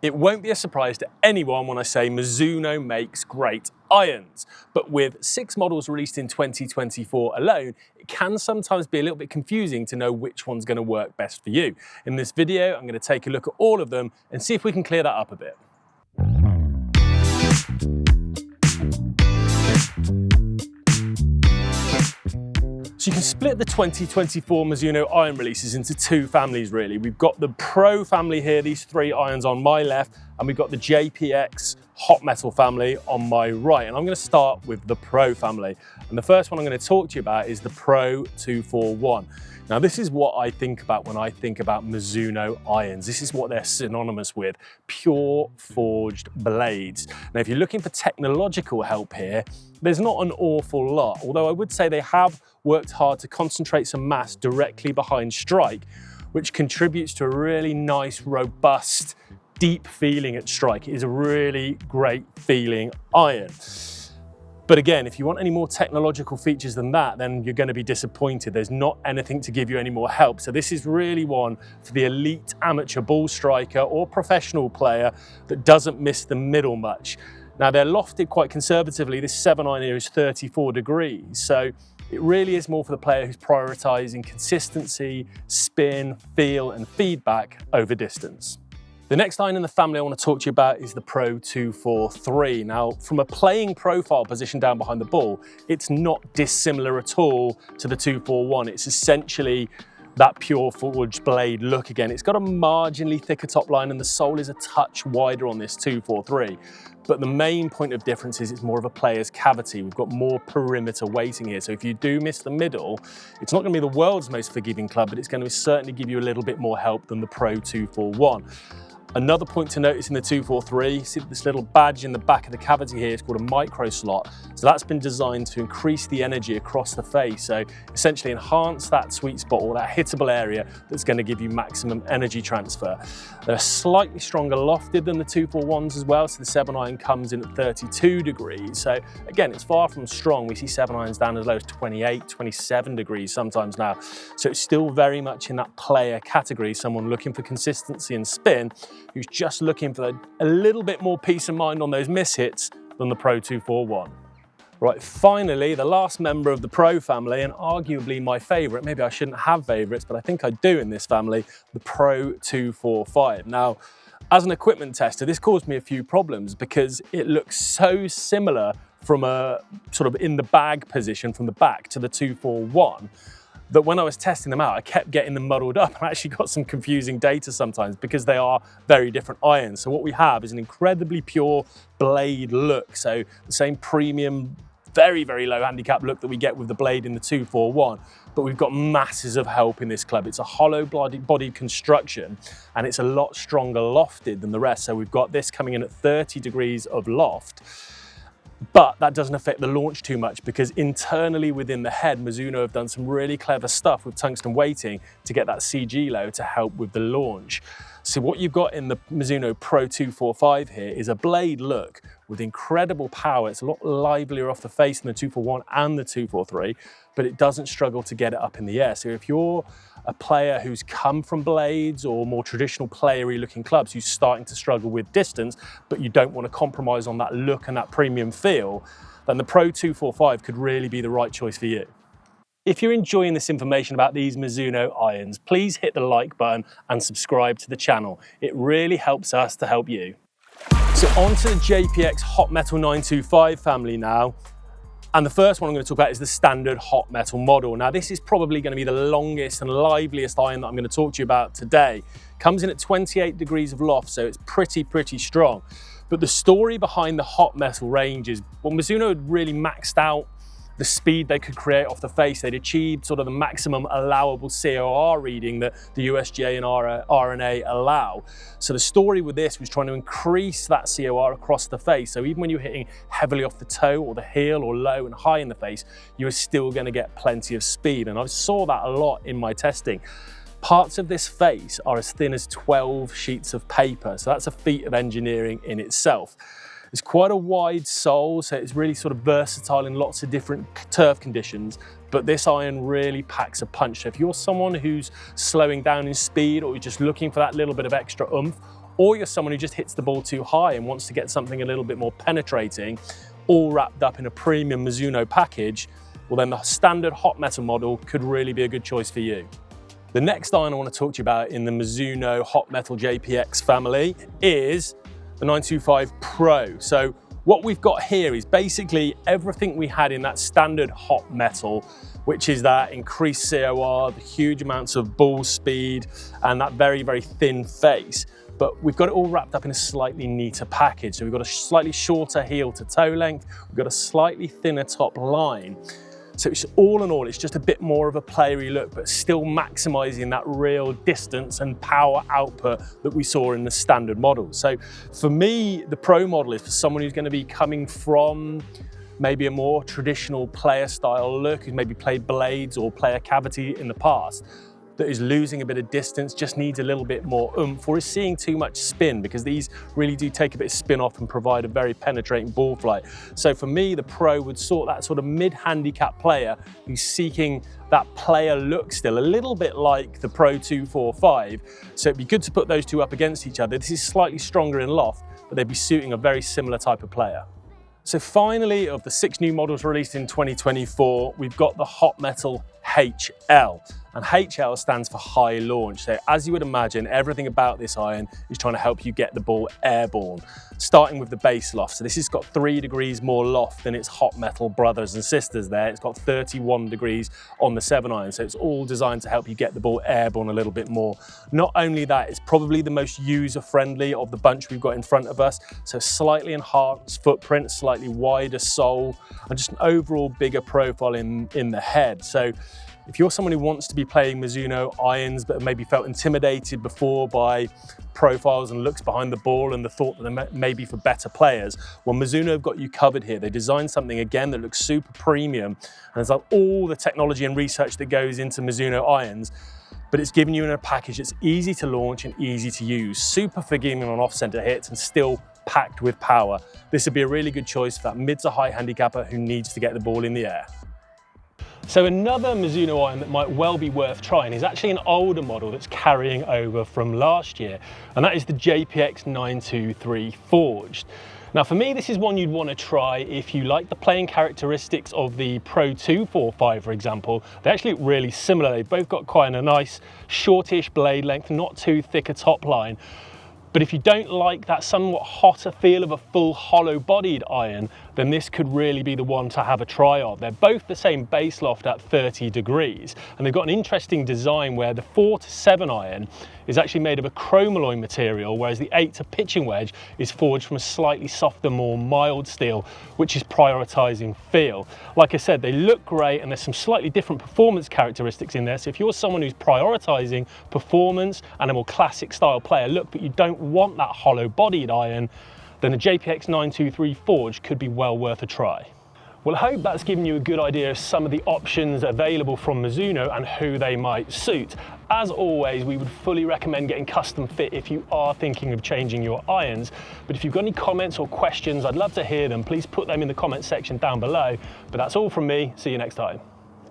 It won't be a surprise to anyone when I say Mizuno makes great irons, but with 6 models released in 2024 alone, it can sometimes be a little bit confusing to know which one's going to work best for you. In this video, I'm going to take a look at all of them and see if we can clear that up a bit. So you can split the 2024 Mizuno iron releases into 2 families really. We've got the Pro family here, these 3 irons on my left, and we've got the JPX Hot Metal family on my right. And I'm going to start with the Pro family. And the first one I'm going to talk to you about is the Pro 241. Now this is what I think about when I think about Mizuno irons. This is what they're synonymous with, pure forged blades. Now if you're looking for technological help here, there's not an awful lot, although I would say they have worked hard to concentrate some mass directly behind strike, which contributes to a really nice, robust, deep feeling at strike. It is a really great feeling iron. But again, if you want any more technological features than that, then you're going to be disappointed. There's not anything to give you any more help. So this is really one for the elite amateur ball striker or professional player that doesn't miss the middle much. Now they're lofted quite conservatively. This 7-iron here is 34 degrees. So it really is more for the player who's prioritizing consistency, spin, feel, and feedback over distance. The next iron in the family I want to talk to you about is the Pro 243. Now, from a playing profile position down behind the ball, it's not dissimilar at all to the 241. It's essentially that pure forged blade look again. It's got a marginally thicker top line and the sole is a touch wider on this 243. But the main point of difference is it's more of a player's cavity. We've got more perimeter weighting here. So if you do miss the middle, it's not going to be the world's most forgiving club, but it's going to certainly give you a little bit more help than the Pro 241. Another point to notice in the 243, see this little badge in the back of the cavity here, it's called a micro slot. So that's been designed to increase the energy across the face. So essentially enhance that sweet spot or that hittable area that's going to give you maximum energy transfer. They're slightly stronger lofted than the 241s as well. So the 7-iron comes in at 32 degrees. So again, it's far from strong. We see 7-irons down as low as 28, 27 degrees sometimes now. So it's still very much in that player category, someone looking for consistency and spin, who's just looking for a little bit more peace of mind on those miss hits than the Pro 241. Right, finally, the last member of the Pro family, and arguably my favorite, maybe I shouldn't have favorites, but I think I do in this family, the Pro 245. Now, as an equipment tester, this caused me a few problems because it looks so similar from a sort of in the bag position from the back to the 241. That when I was testing them out, I kept getting them muddled up. I actually got some confusing data sometimes because they are very different irons. So what we have is an incredibly pure blade look. So the same premium, very, very low handicap look that we get with the blade in the 241, but we've got masses of help in this club. It's a hollow bodied construction and it's a lot stronger lofted than the rest. So we've got this coming in at 30 degrees of loft. But that doesn't affect the launch too much because internally within the head, Mizuno have done some really clever stuff with tungsten weighting to get that CG low to help with the launch. So what you've got in the Mizuno Pro 245 here is a blade look with incredible power. It's a lot livelier off the face than the 241 and the 243, but it doesn't struggle to get it up in the air. So if you're a player who's come from blades or more traditional playery looking clubs who's starting to struggle with distance, but you don't want to compromise on that look and that premium feel, then the Pro 245 could really be the right choice for you. If you're enjoying this information about these Mizuno irons, please hit the like button and subscribe to the channel. It really helps us to help you. So on to the JPX Hot Metal 925 family now. And the first one I'm going to talk about is the standard hot metal model. Now this is probably going to be the longest and liveliest iron that I'm going to talk to you about today. Comes in at 28 degrees of loft, so it's pretty strong. But the story behind the hot metal range is, well, Mizuno had really maxed out the speed they could create off the face. They'd achieved sort of the maximum allowable COR reading that the USGA and RNA allow. So the story with this was trying to increase that COR across the face. So even when you're hitting heavily off the toe or the heel or low and high in the face, you were still going to get plenty of speed. And I saw that a lot in my testing. Parts of this face are as thin as 12 sheets of paper. So that's a feat of engineering in itself. It's quite a wide sole, so it's really sort of versatile in lots of different turf conditions, but this iron really packs a punch. So if you're someone who's slowing down in speed or you're just looking for that little bit of extra oomph, or you're someone who just hits the ball too high and wants to get something a little bit more penetrating, all wrapped up in a premium Mizuno package, well then the standard hot metal model could really be a good choice for you. The next iron I want to talk to you about in the Mizuno Hot Metal JPX family is the 925 Pro. So what we've got here is basically everything we had in that standard hot metal, which is that increased COR, the huge amounts of ball speed, and that very, very thin face. But we've got it all wrapped up in a slightly neater package. So we've got a slightly shorter heel to toe length, we've got a slightly thinner top line. So it's all in all, it's just a bit more of a playery look, but still maximizing that real distance and power output that we saw in the standard model. So for me, the Pro model is for someone who's going to be coming from maybe a more traditional player style look, who's maybe played blades or player cavity in the past, that is losing a bit of distance, just needs a little bit more oomph, or is seeing too much spin, because these really do take a bit of spin off and provide a very penetrating ball flight. So for me, the Pro would sort that sort of mid-handicap player who's seeking that player look still, a little bit like the Pro 245. So it'd be good to put those two up against each other. This is slightly stronger in loft, but they'd be suiting a very similar type of player. So finally, of the 6 new models released in 2024, we've got the Hot Metal HL. And HL stands for high launch. So as you would imagine, everything about this iron is trying to help you get the ball airborne, starting with the base loft. So this has got 3 degrees more loft than its hot metal brothers and sisters there. It's got 31 degrees on the 7 iron. So it's all designed to help you get the ball airborne a little bit more. Not only that, it's probably the most user-friendly of the bunch we've got in front of us. So slightly enhanced footprint, slightly wider sole, and just an overall bigger profile in the head. So if you're someone who wants to be playing Mizuno irons but maybe felt intimidated before by profiles and looks behind the ball and the thought that they're maybe for better players, well, Mizuno have got you covered here. They designed something again that looks super premium, and it's like all the technology and research that goes into Mizuno irons, but it's given you in a package that's easy to launch and easy to use, super forgiving on off-center hits and still packed with power. This would be a really good choice for that mid to high handicapper who needs to get the ball in the air. So another Mizuno iron that might well be worth trying is actually an older model that's carrying over from last year, and that is the JPX 923 Forged. Now for me, this is one you'd want to try if you like the playing characteristics of the Pro 245, for example. They actually look really similar. They've both got quite a nice shortish blade length, not too thick a top line. But if you don't like that somewhat hotter feel of a full hollow-bodied iron, then this could really be the one to have a try of. They're both the same base loft at 30 degrees, and they've got an interesting design where the 4 to 7 iron is actually made of a chromalloy material, whereas the 8 to pitching wedge is forged from a slightly softer, more mild steel, which is prioritizing feel. Like I said, they look great, and there's some slightly different performance characteristics in there. So if you're someone who's prioritizing performance and a more classic style player look, but you don't want that hollow-bodied iron, then the JPX 923 Forge could be well worth a try. Well, I hope that's given you a good idea of some of the options available from Mizuno and who they might suit. As always, we would fully recommend getting custom fit if you are thinking of changing your irons. But if you've got any comments or questions, I'd love to hear them. Please put them in the comment section down below. But that's all from me. See you next time.